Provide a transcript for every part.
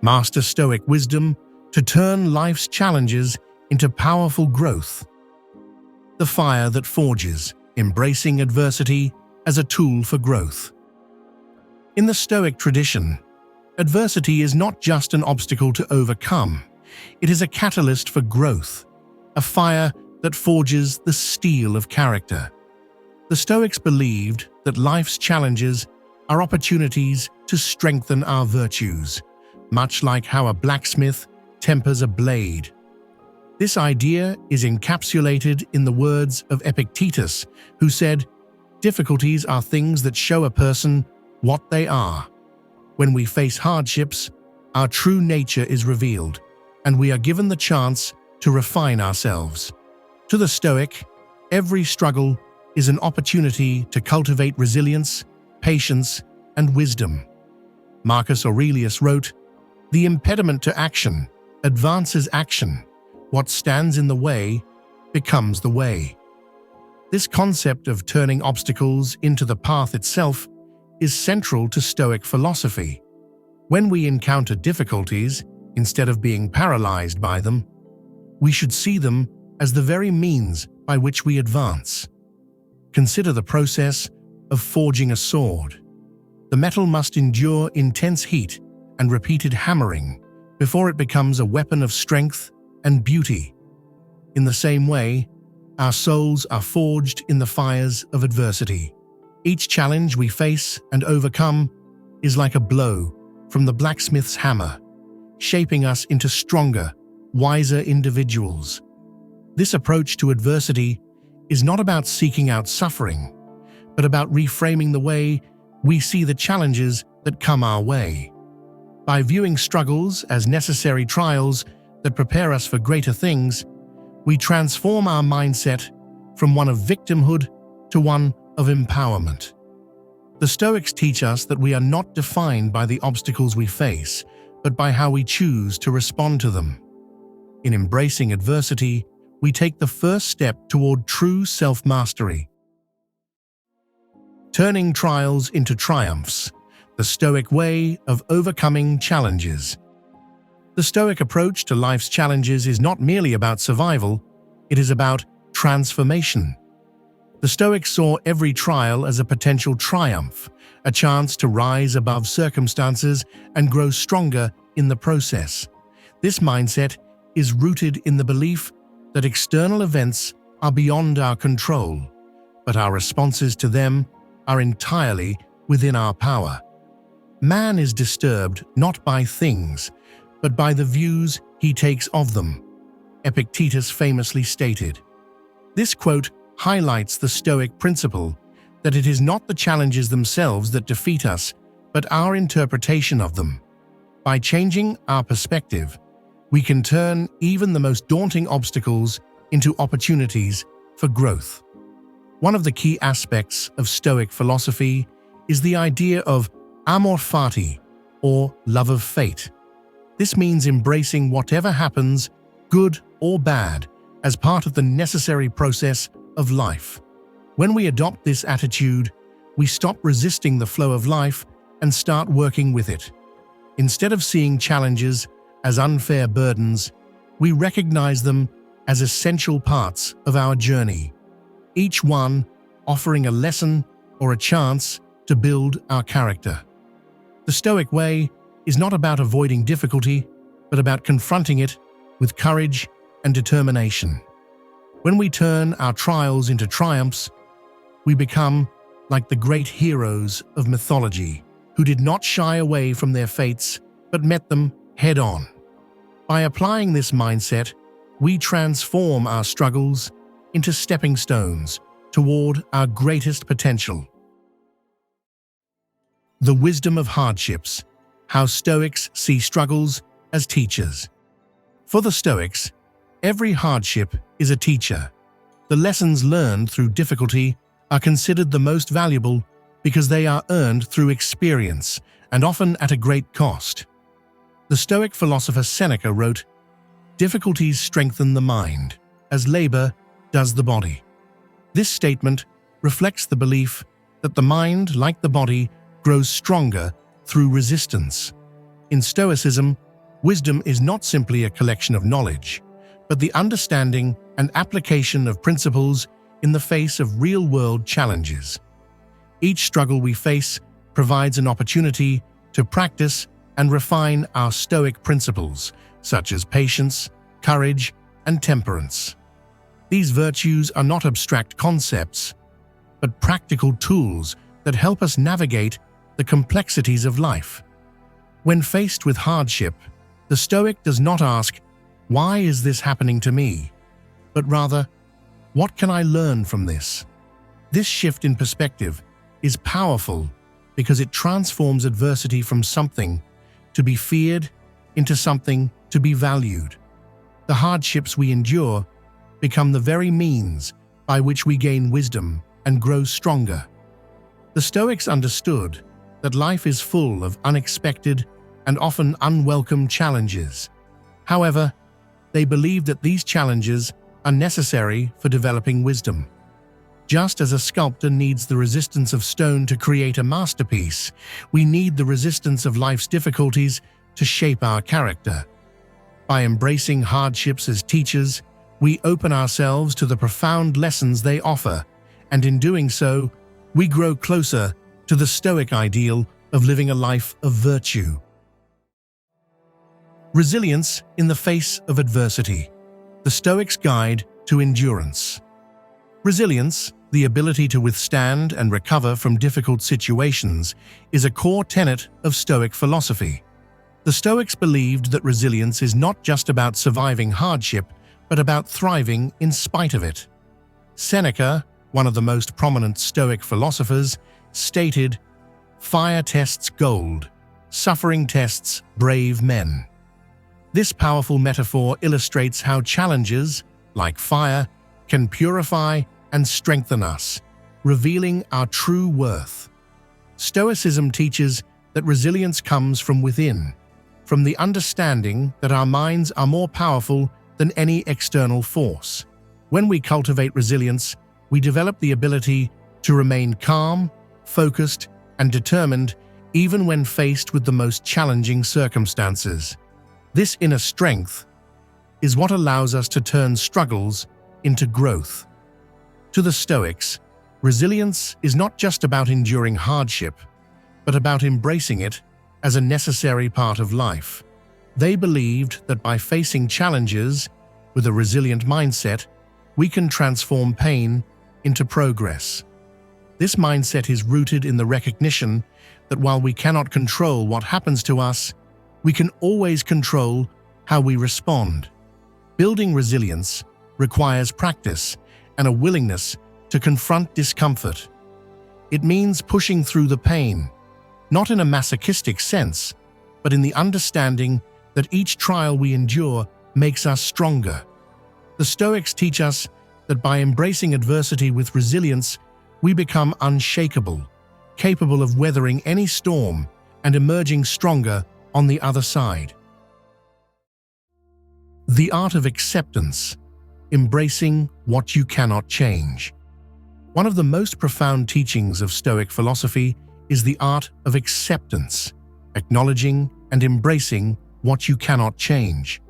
Master Stoic wisdom to turn life's challenges into powerful growth. The fire that forges, embracing adversity as a tool for growth. In the Stoic tradition, adversity is not just an obstacle to overcome, it is a catalyst for growth, a fire that forges the steel of character. The Stoics believed that life's challenges are opportunities to strengthen our virtues, much like how a blacksmith tempers a blade. This idea is encapsulated in the words of Epictetus, who said, "Difficulties are things that show a person what they are. When we face hardships, our true nature is revealed, and we are given the chance to refine ourselves." To the Stoic, every struggle is an opportunity to cultivate resilience, patience, and wisdom. Marcus Aurelius wrote, "The impediment to action advances action. What stands in the way becomes the way." This concept of turning obstacles into the path itself is central to Stoic philosophy. When we encounter difficulties, instead of being paralyzed by them, we should see them as the very means by which we advance. Consider the process of forging a sword. The metal must endure intense heat and repeated hammering before it becomes a weapon of strength and beauty. In the same way, our souls are forged in the fires of adversity. Each challenge we face and overcome is like a blow from the blacksmith's hammer, shaping us into stronger, wiser individuals. This approach to adversity is not about seeking out suffering, but about reframing the way we see the challenges that come our way. By viewing struggles as necessary trials that prepare us for greater things, we transform our mindset from one of victimhood to one of empowerment. The Stoics teach us that we are not defined by the obstacles we face, but by how we choose to respond to them. In embracing adversity, we take the first step toward true self-mastery. Turning trials into triumphs, the Stoic way of overcoming challenges. The Stoic approach to life's challenges is not merely about survival, it is about transformation. The Stoics saw every trial as a potential triumph, a chance to rise above circumstances and grow stronger in the process. This mindset is rooted in the belief that external events are beyond our control, but our responses to them are entirely within our power. Man is disturbed not by things, but by the views he takes of them, Epictetus famously stated. This quote highlights the Stoic principle that it is not the challenges themselves that defeat us, but our interpretation of them. By changing our perspective, we can turn even the most daunting obstacles into opportunities for growth. One of the key aspects of Stoic philosophy is the idea of amor fati, or love of fate. This means embracing whatever happens, good or bad, as part of the necessary process of life. When we adopt this attitude, we stop resisting the flow of life and start working with it. Instead of seeing challenges as unfair burdens, we recognize them as essential parts of our journey, each one offering a lesson or a chance to build our character. The Stoic way is not about avoiding difficulty, but about confronting it with courage and determination. When we turn our trials into triumphs, we become like the great heroes of mythology, who did not shy away from their fates, but met them head-on. By applying this mindset, we transform our struggles into stepping stones toward our greatest potential. The wisdom of hardships, how Stoics see struggles as teachers. For the Stoics, every hardship is a teacher. The lessons learned through difficulty are considered the most valuable because they are earned through experience and often at a great cost. The Stoic philosopher Seneca wrote, "Difficulties strengthen the mind, as labor does the body." This statement reflects the belief that the mind, like the body, grows stronger through resistance. In Stoicism, Wisdom is not simply a collection of knowledge, but the understanding and application of principles in the face of real-world challenges. Each struggle we face provides an opportunity to practice and refine our Stoic principles, such as patience, courage, and temperance. These virtues are not abstract concepts, but practical tools that help us navigate the complexities of life. When faced with hardship, the Stoic does not ask, "Why is this happening to me?" but rather, "What can I learn from this?" This shift in perspective is powerful because it transforms adversity from something to be feared into something to be valued. The hardships we endure become the very means by which we gain wisdom and grow stronger. The Stoics understood that life is full of unexpected and often unwelcome challenges. However, they believed that these challenges are necessary for developing wisdom. Just as a sculptor needs the resistance of stone to create a masterpiece, we need the resistance of life's difficulties to shape our character. By embracing hardships as teachers, we open ourselves to the profound lessons they offer, and in doing so, we grow closer to the Stoic ideal of living a life of virtue. Resilience in the face of adversity. The Stoics' Guide to Endurance. Resilience, the ability to withstand and recover from difficult situations, is a core tenet of Stoic philosophy. The Stoics believed that resilience is not just about surviving hardship, but about thriving in spite of it. Seneca, one of the most prominent Stoic philosophers, stated, "Fire tests gold, suffering tests brave men." This powerful metaphor illustrates how challenges, like fire, can purify and strengthen us, revealing our true worth. Stoicism teaches that resilience comes from within, from the understanding that our minds are more powerful than any external force. When we cultivate resilience, we develop the ability to remain calm, focused, and determined even when faced with the most challenging circumstances. This inner strength is what allows us to turn struggles into growth. To the Stoics, resilience is not just about enduring hardship, but about embracing it as a necessary part of life. They believed that by facing challenges with a resilient mindset, we can transform pain into progress. This mindset is rooted in the recognition that while we cannot control what happens to us, we can always control how we respond. Building resilience requires practice and a willingness to confront discomfort. It means pushing through the pain, not in a masochistic sense, but in the understanding that each trial we endure makes us stronger. The Stoics teach us that by embracing adversity with resilience, we become unshakable, capable of weathering any storm and emerging stronger on the other side. The art of acceptance, embracing what you cannot change. One of the most profound teachings of Stoic philosophy is the art of acceptance, acknowledging and embracing what you cannot change.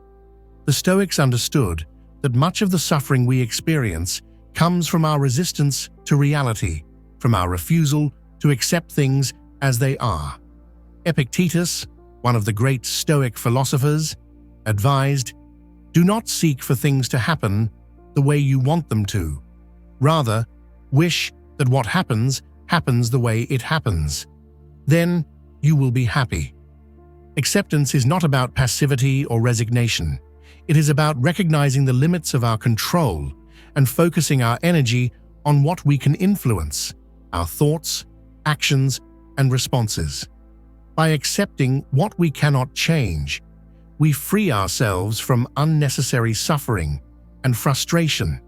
The Stoics understood that much of the suffering we experience comes from our resistance to reality, from our refusal to accept things as they are. Epictetus, one of the great Stoic philosophers, advised, "Do not seek for things to happen the way you want them to. Rather, wish that what happens happens the way it happens. Then you will be happy." Acceptance is not about passivity or resignation. It is about recognizing the limits of our control and focusing our energy on what we can influence, our thoughts, actions, and responses. By accepting what we cannot change, we free ourselves from unnecessary suffering and frustration.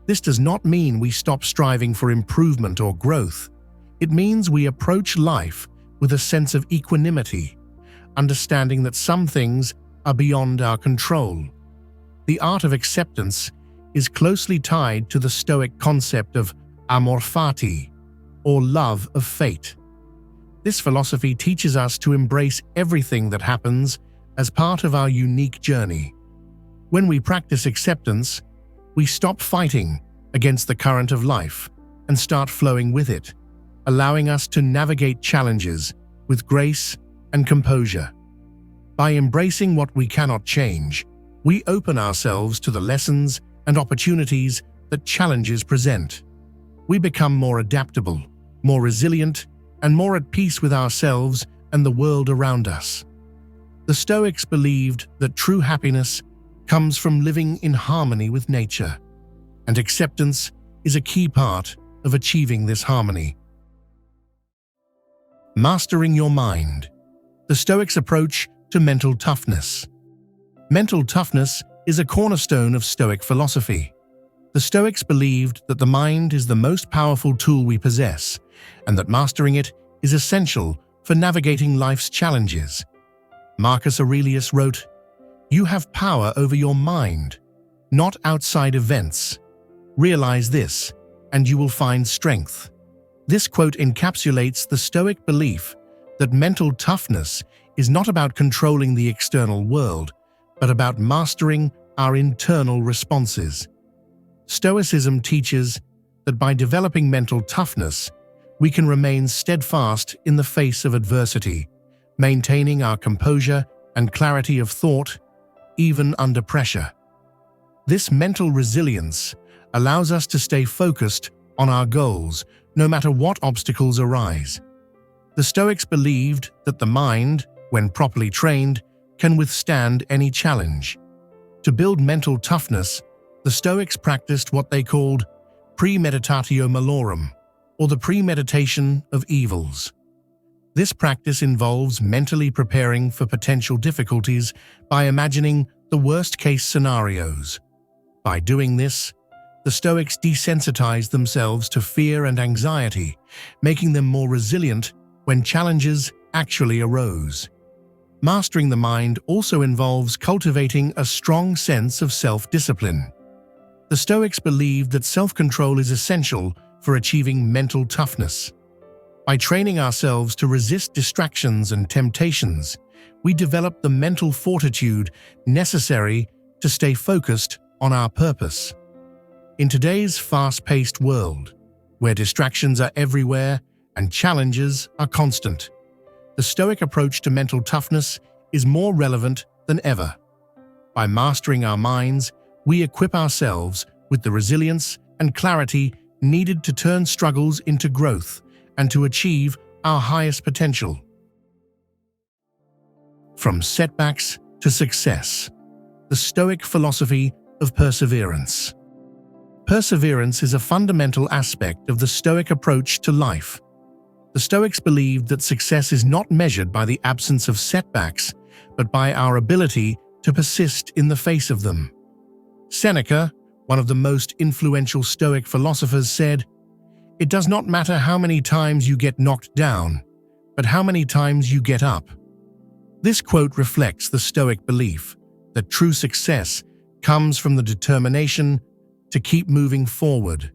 This does not mean we stop striving for improvement or growth. It means we approach life with a sense of equanimity, understanding that some things are beyond our control. The art of acceptance is closely tied to the Stoic concept of amor fati, or love of fate. This philosophy teaches us to embrace everything that happens as part of our unique journey. When we practice acceptance, we stop fighting against the current of life and start flowing with it, allowing us to navigate challenges with grace and composure. By embracing what we cannot change, we open ourselves to the lessons and opportunities that challenges present. We become more adaptable, more resilient, and more at peace with ourselves and the world around us. The Stoics believed that true happiness comes from living in harmony with nature, and acceptance is a key part of achieving this harmony. Mastering your mind. The Stoics' approach to mental toughness. Mental toughness is a cornerstone of Stoic philosophy. The Stoics believed that the mind is the most powerful tool we possess, and that mastering it is essential for navigating life's challenges. Marcus Aurelius wrote, "You have power over your mind, not outside events. Realize this, and you will find strength." This quote encapsulates the Stoic belief that mental toughness is not about controlling the external world, but about mastering our internal responses. Stoicism teaches that by developing mental toughness, we can remain steadfast in the face of adversity, maintaining our composure and clarity of thought, even under pressure. This mental resilience allows us to stay focused on our goals, no matter what obstacles arise. The Stoics believed that the mind, when properly trained, can withstand any challenge. To build mental toughness, the Stoics practiced what they called premeditatio malorum, or the premeditation of evils. This practice involves mentally preparing for potential difficulties by imagining the worst-case scenarios. By doing this, the Stoics desensitized themselves to fear and anxiety, making them more resilient when challenges actually arose. Mastering the mind also involves cultivating a strong sense of self-discipline. The Stoics believed that self-control is essential for achieving mental toughness. By training ourselves to resist distractions and temptations, we develop the mental fortitude necessary to stay focused on our purpose. In today's fast-paced world, where distractions are everywhere and challenges are constant, the Stoic approach to mental toughness is more relevant than ever. By mastering our minds, we equip ourselves with the resilience and clarity needed to turn struggles into growth and to achieve our highest potential. From setbacks to success. The Stoic philosophy of perseverance. Perseverance is a fundamental aspect of the Stoic approach to life. The Stoics believed that success is not measured by the absence of setbacks, but by our ability to persist in the face of them. Seneca, one of the most influential Stoic philosophers, said, "It does not matter how many times you get knocked down, but how many times you get up." This quote reflects the Stoic belief that true success comes from the determination to keep moving forward,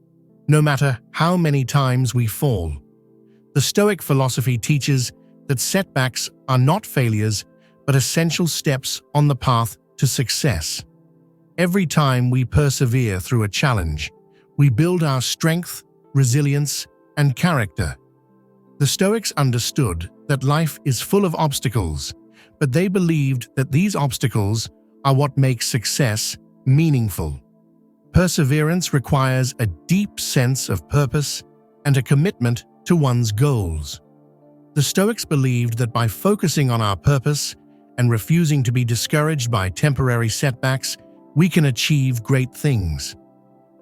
no matter how many times we fall. The Stoic philosophy teaches that setbacks are not failures, but essential steps on the path to success. Every time we persevere through a challenge, we build our strength, resilience, and character. The Stoics understood that life is full of obstacles, but they believed that these obstacles are what makes success meaningful. Perseverance requires a deep sense of purpose and a commitment to one's goals. The Stoics believed that by focusing on our purpose and refusing to be discouraged by temporary setbacks, we can achieve great things.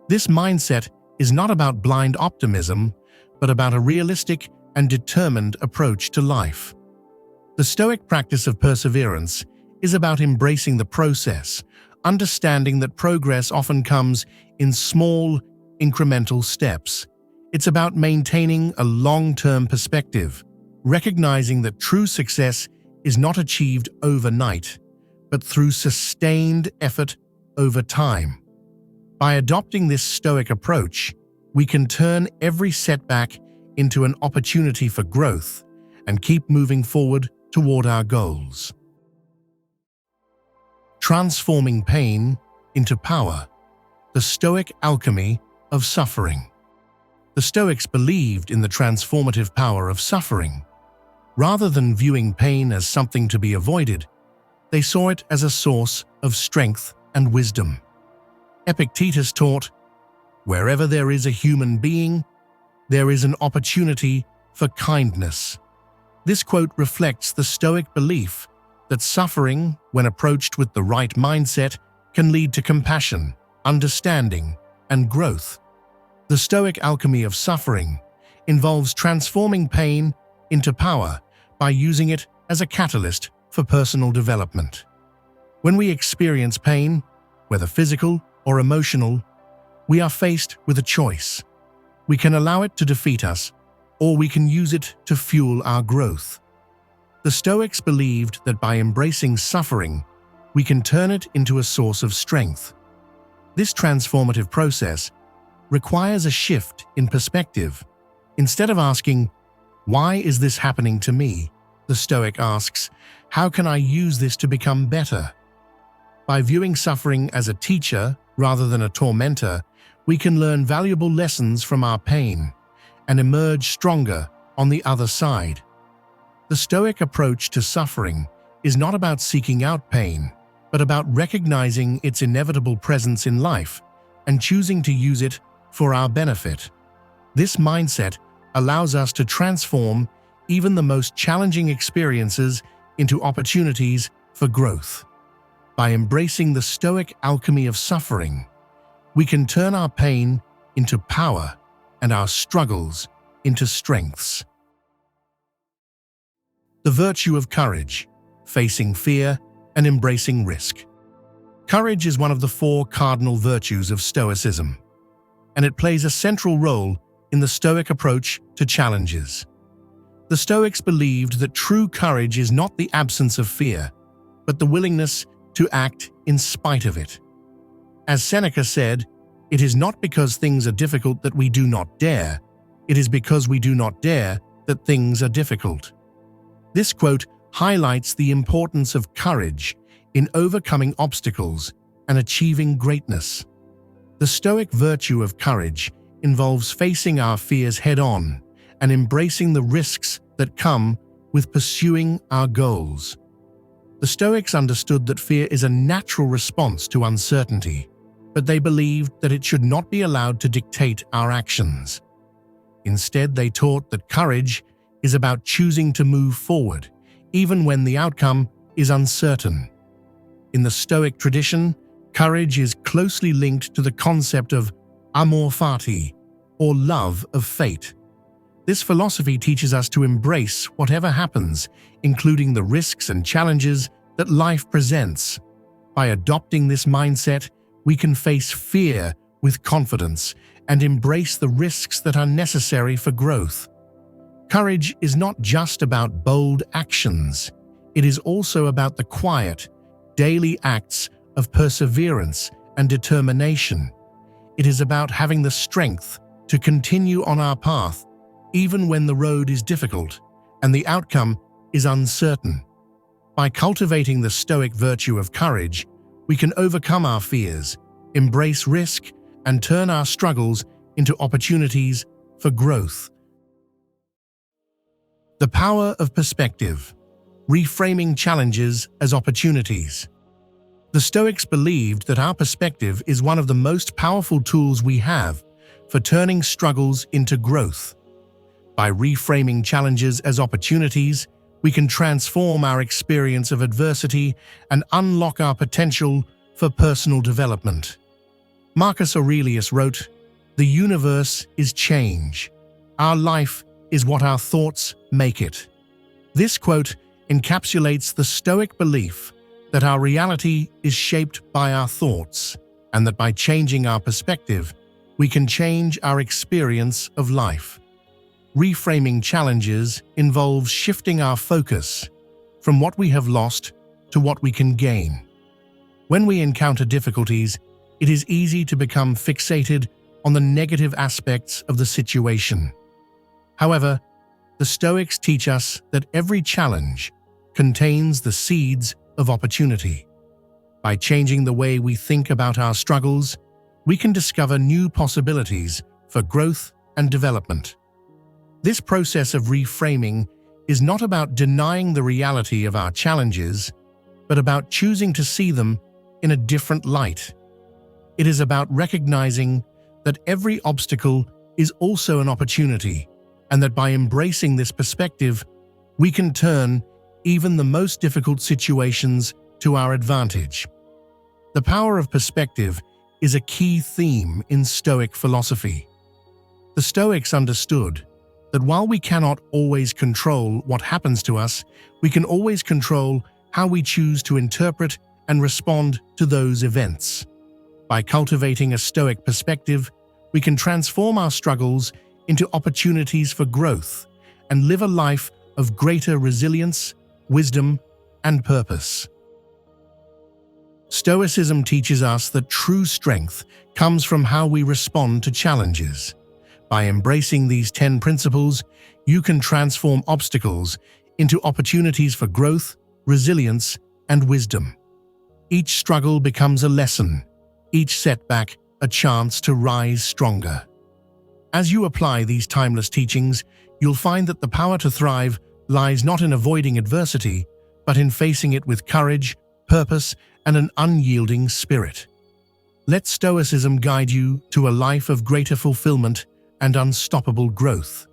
This mindset is not about blind optimism, but about a realistic and determined approach to life. The Stoic practice of perseverance is about embracing the process, understanding that progress often comes in small, incremental steps. It's about maintaining a long-term perspective, recognizing that true success is not achieved overnight, but through sustained effort over time. By adopting this Stoic approach, we can turn every setback into an opportunity for growth and keep moving forward toward our goals. Transforming Pain into Power, the Stoic Alchemy of Suffering. The Stoics believed in the transformative power of suffering. Rather than viewing pain as something to be avoided, they saw it as a source of strength and wisdom. Epictetus taught, "Wherever there is a human being, there is an opportunity for kindness." This quote reflects the Stoic belief that suffering, when approached with the right mindset, can lead to compassion, understanding, and growth. The Stoic alchemy of suffering involves transforming pain into power by using it as a catalyst for personal development. When we experience pain, whether physical or emotional, we are faced with a choice. We can allow it to defeat us, or we can use it to fuel our growth. The Stoics believed that by embracing suffering, we can turn it into a source of strength. This transformative process requires a shift in perspective. Instead of asking, "Why is this happening to me?" the Stoic asks, "How can I use this to become better?" By viewing suffering as a teacher rather than a tormentor, we can learn valuable lessons from our pain and emerge stronger on the other side. The Stoic approach to suffering is not about seeking out pain, but about recognizing its inevitable presence in life and choosing to use it for our benefit. This mindset allows us to transform even the most challenging experiences into opportunities for growth. By embracing the Stoic alchemy of suffering, we can turn our pain into power and our struggles into strengths. The virtue of courage, facing fear and embracing risk. Courage is one of the 4 cardinal virtues of Stoicism, and it plays a central role in the Stoic approach to challenges. The Stoics believed that true courage is not the absence of fear, but the willingness to act in spite of it. As Seneca said, "It is not because things are difficult that we do not dare, it is because we do not dare that things are difficult." This quote highlights the importance of courage in overcoming obstacles and achieving greatness. The Stoic virtue of courage involves facing our fears head-on and embracing the risks that come with pursuing our goals. The Stoics understood that fear is a natural response to uncertainty, but they believed that it should not be allowed to dictate our actions. Instead, they taught that courage is about choosing to move forward, even when the outcome is uncertain. In the Stoic tradition, courage is closely linked to the concept of amor fati, or love of fate. This philosophy teaches us to embrace whatever happens, including the risks and challenges that life presents. By adopting this mindset, we can face fear with confidence and embrace the risks that are necessary for growth. Courage is not just about bold actions. It is also about the quiet, daily acts of perseverance and determination. It is about having the strength to continue on our path, even when the road is difficult and the outcome is uncertain. By cultivating the Stoic virtue of courage, we can overcome our fears, embrace risk, and turn our struggles into opportunities for growth. The power of perspective, reframing challenges as opportunities. The Stoics believed that our perspective is one of the most powerful tools we have for turning struggles into growth. By reframing challenges as opportunities, we can transform our experience of adversity and unlock our potential for personal development. Marcus Aurelius wrote, "The universe is change. Our life is what our thoughts make it." This quote encapsulates the Stoic belief that our reality is shaped by our thoughts, and that by changing our perspective, we can change our experience of life. Reframing challenges involves shifting our focus from what we have lost to what we can gain. When we encounter difficulties, it is easy to become fixated on the negative aspects of the situation. However, the Stoics teach us that every challenge contains the seeds of opportunity. By changing the way we think about our struggles, we can discover new possibilities for growth and development. This process of reframing is not about denying the reality of our challenges, but about choosing to see them in a different light. It is about recognizing that every obstacle is also an opportunity, and that by embracing this perspective, we can turn even the most difficult situations to our advantage. The power of perspective is a key theme in Stoic philosophy. The Stoics understood that while we cannot always control what happens to us, we can always control how we choose to interpret and respond to those events. By cultivating a Stoic perspective, we can transform our struggles into opportunities for growth and live a life of greater resilience, wisdom, and purpose. Stoicism teaches us that true strength comes from how we respond to challenges. By embracing these 10 principles, you can transform obstacles into opportunities for growth, resilience, and wisdom. Each struggle becomes a lesson, each setback a chance to rise stronger. As you apply these timeless teachings, you'll find that the power to thrive lies not in avoiding adversity, but in facing it with courage, purpose, and an unyielding spirit. Let Stoicism guide you to a life of greater fulfillment and unstoppable growth.